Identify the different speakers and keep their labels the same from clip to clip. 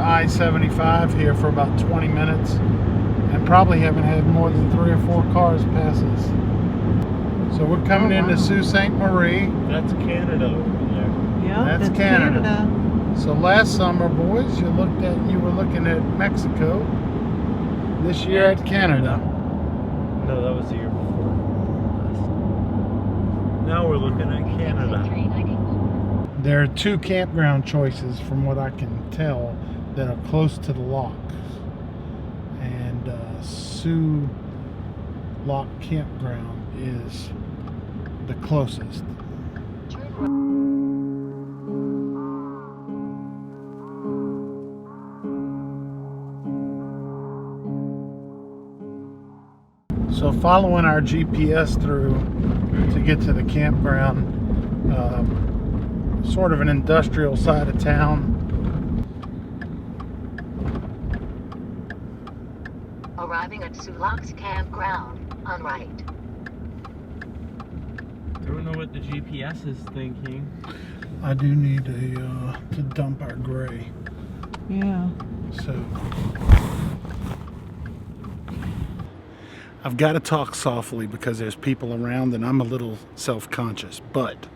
Speaker 1: I-75 here for about 20 minutes and probably haven't had more than 3 or 4 cars pass us. So we're coming into Sault Ste. Marie.
Speaker 2: That's Canada over there.
Speaker 3: Yeah,
Speaker 1: That's Canada. So last summer, boys, you were looking at Mexico. This year at Canada.
Speaker 2: No, that was the year before. Now we're looking at Canada.
Speaker 1: There are 2 campground choices from what I can tell that are close to the locks. And Sioux Lock Campground is the closest. So following our GPS through to get to the campground, sort of an industrial side of town.
Speaker 4: Arriving at Sioux Lock's campground on right.
Speaker 2: I don't know what the GPS is thinking.
Speaker 1: I do need to dump our gray.
Speaker 3: Yeah.
Speaker 1: So I've got to talk softly because there's people around and I'm a little self-conscious, but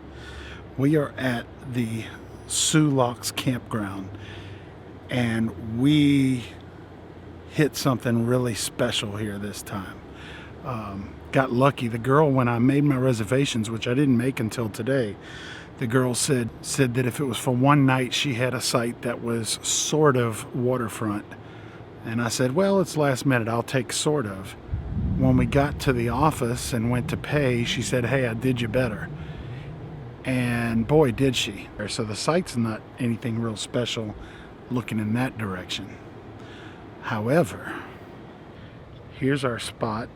Speaker 1: we are at the Sioux Locks campground and we hit something really special here this time. Got lucky. The girl, when I made my reservations, which I didn't make until today, the girl said that if it was for one night, she had a site that was sort of waterfront. And I said, well, it's last minute, I'll take sort of. When we got to the office and went to pay, she said, hey, I did you better. And boy, did she. So the site's not anything real special looking in that direction. However, here's our spot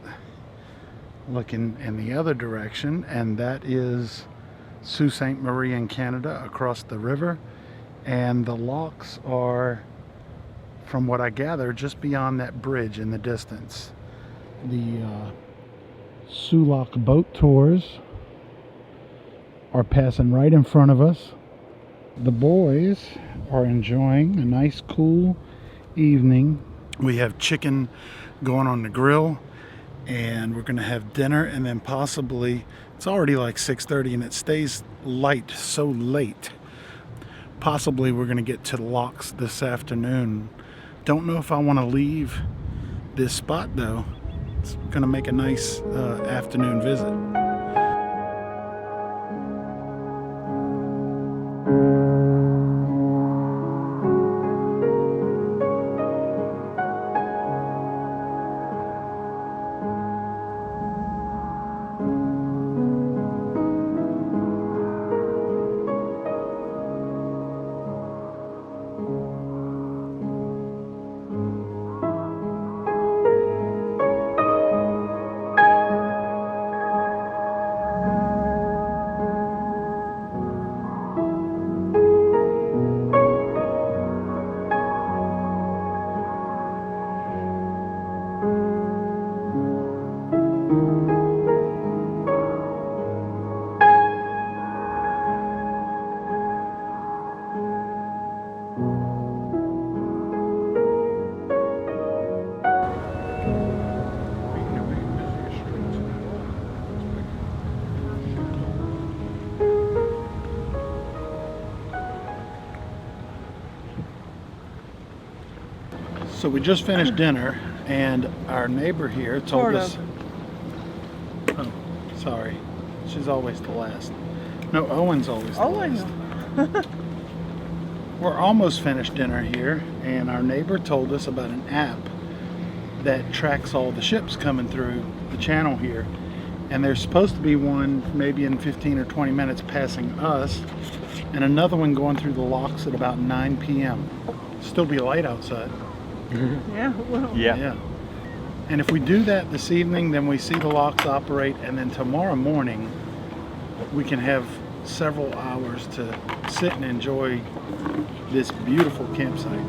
Speaker 1: looking in the other direction, and that is Sault Ste. Marie in Canada across the river. And the locks are, from what I gather, just beyond that bridge in the distance. The Sioux Lock boat tours are passing right in front of us. The boys are enjoying a nice cool evening. We have chicken going on the grill and we're gonna have dinner, and then possibly, it's already like 6:30 and it stays light so late. Possibly we're gonna get to the locks this afternoon. Don't know if I want to leave this spot though. It's gonna make a nice afternoon visit. So we just finished dinner, and our neighbor here told us. Oh, sorry. She's always the last. No, Owen's always the last. We're almost finished dinner here, and our neighbor told us about an app that tracks all the ships coming through the channel here. And there's supposed to be one maybe in 15 or 20 minutes passing us, and another one going through the locks at about 9 p.m. Still be light outside.
Speaker 3: Yeah, well.
Speaker 2: Yeah.
Speaker 1: And if we do that this evening, then we see the locks operate, and then tomorrow morning we can have several hours to sit and enjoy this beautiful campsite.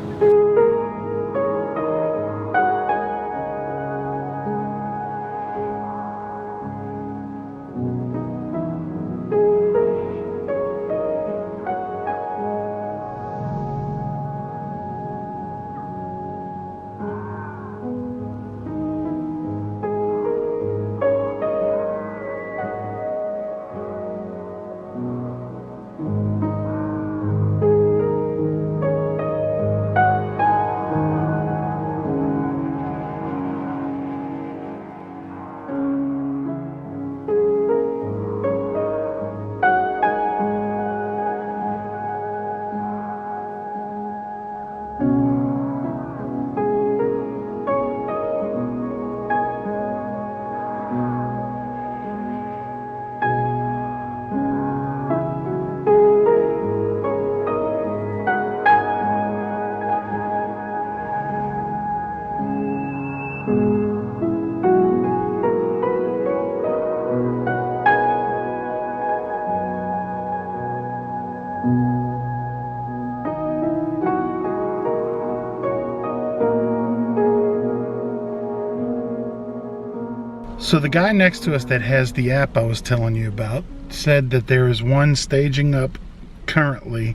Speaker 1: So the guy next to us that has the app I was telling you about said that there is one staging up currently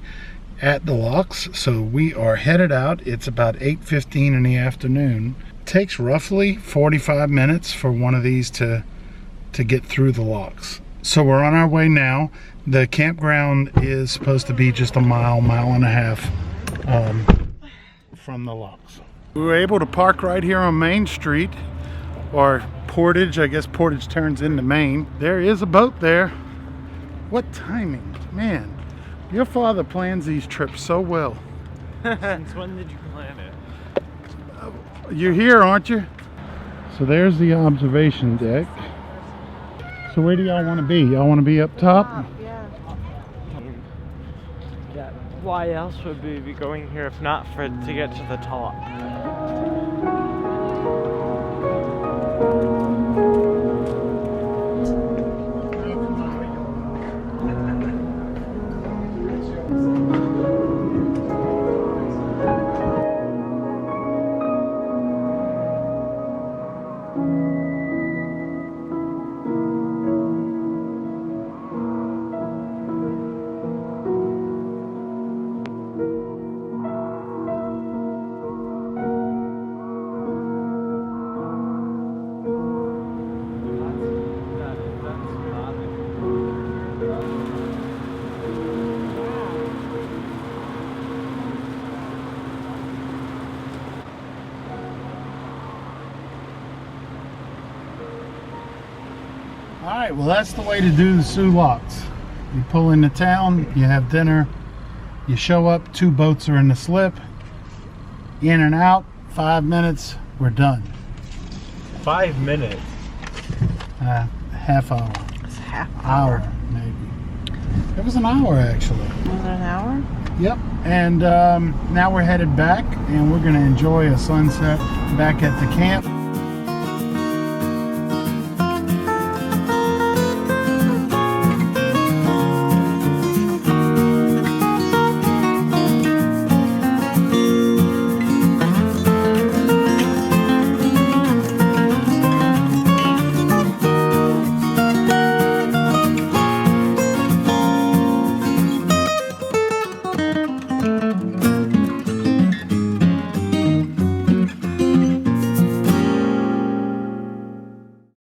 Speaker 1: at the locks. So we are headed out. It's about 8:15 in the afternoon. Takes roughly 45 minutes for one of these to get through the locks. So we're on our way now. The campground is supposed to be just a mile and a half from the locks. We were able to park right here on Main Street, or Portage. I guess Portage turns into Main. There is a boat there. What timing, man. Your father plans these trips so well.
Speaker 2: Since when did you plan it?
Speaker 1: You're here, aren't you? So there's the observation deck. So where do y'all want to be? Y'all want to be up top?
Speaker 3: Yeah.
Speaker 2: Yeah. Why else would we be going here if not for to get to the top?
Speaker 1: Alright, well that's the way to do the Soo Locks. You pull into town, you have dinner, you show up, 2 boats are in the slip, in and out, 5 minutes, we're done.
Speaker 2: 5 minutes.
Speaker 1: Half hour.
Speaker 3: It's half
Speaker 1: Hour, maybe. It was an hour actually.
Speaker 3: Was it an hour?
Speaker 1: Yep, and now we're headed back and we're going to enjoy a sunset back at the camp.